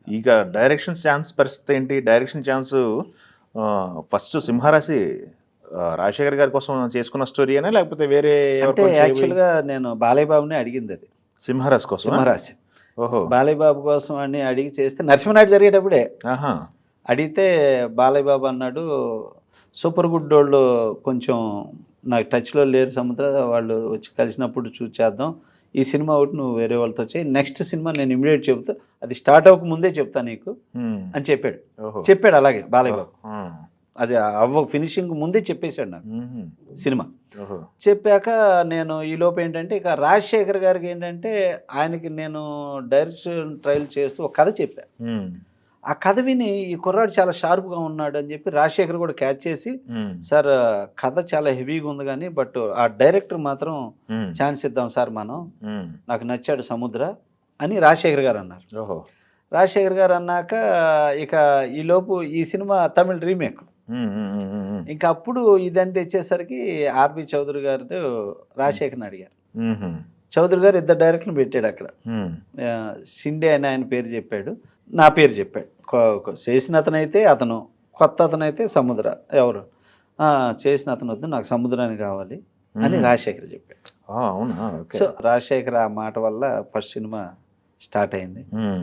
ఇక direction chance పరిస్థితి ఏంటి? డైరెక్షన్ ఛాన్స్ ఫస్ట్ 'సింహరాశి' రాజశేఖర్ గారి కోసం చేసుకున్న స్టోరీయేనా? లేకపోతే వేరే అంటే ఎవరికైనా యాక్చువల్‌గా నేను బాలయ్య బాబుని అడిగిందది. 'సింహరాశి' కోసమా? 'సింహరాశి' ఓహో! బాలయ్య బాబు కోసం అని అడిగి చేస్తే నరసింహనాయుడు జరిగేటప్పుడే. ఆహా! అడిగితే బాలయ్య బాబు అన్నాడు, సూపర్ గుడ్డోళ్ళు కొంచెం నాకు టచ్‌లో లేరు సముద్ర, వాళ్ళు వచ్చి కలిసినప్పుడు చేద్దాం. ఈ సినిమా ఒకటి నువ్వు వేరే వాళ్ళతో చెయి. నెక్స్ట్ సినిమా నేను ఇమ్మీడియేట్ చెప్తా. అది స్టార్ట్ అవ్వక ముందే చెప్తా నీకు హ్మ్. అని చెప్పాడు. ఓహో! చెప్పాడు అలాగే బాలయ్య బాబు. ఆ! అది ఫినిషింగ్ ముందే చెప్పేసాడు నాకు హుహు. సినిమా. ఓహో! చెప్పాక నేను ఈలోపు ఏంటంటే ఇక రాజశేఖర్ గారికి ఏంటంటే ఆయనకి నేను డైరెక్షన్ ట్రయల్ చేస్తూ ఒక కథ చెప్పా. హ్మ్. ఆ కథ విని ఈ కుర్రాడు చాలా షార్ప్‌గా ఉన్నాడు అని చెప్పి రాజశేఖర్ కూడా క్యాచ్ చేసి, హ్మ్. సార్ కథ చాలా హెవీగా ఉంది గానీ బట్ ఆ డైరెక్టర్ మాత్రం హ్మ్. ఛాన్స్ ఇద్దాం సార్ మనం. హ్మ్. నాకు నచ్చాడు సముద్ర అని రాజశేఖర్ గారు అన్నారు. ఓహో! రాజశేఖర్ గారు అన్నాక ఇక ఈలోపు ఈ సినిమా తమిళ్ రీమేక్. హ్మ్. హ్మ్. హ్మ్. హ్మ్. హ్మ్. ఇంక అప్పుడు ఇదని తెచ్చేసరికి ఆర్‌బి చౌదరి గారు రాజశేఖర్‌ని అడిగారు. హుహు. చౌదరి గారు ఇద్దరు డైరెక్టర్‌లు పెట్టాడు అక్కడ. హ్మ్. షిండే అని ఆయన పేరు చెప్పాడు. నా పేరు చెప్పాడు. చేసిన అతనైతే అతను, కొత్త అతనైతే సముద్ర. ఎవరు? చేసిన అతను వద్దు, నాకు సముద్రాన్ని కావాలి అని హుహు. రాజశేఖర్ చెప్పాడు. ఆ! అవునా? ఓకే. సో రాజశేఖర్ ఆ మాట వల్ల ఫస్ట్ సినిమా స్టార్ట్ అయింది. హ్మ్.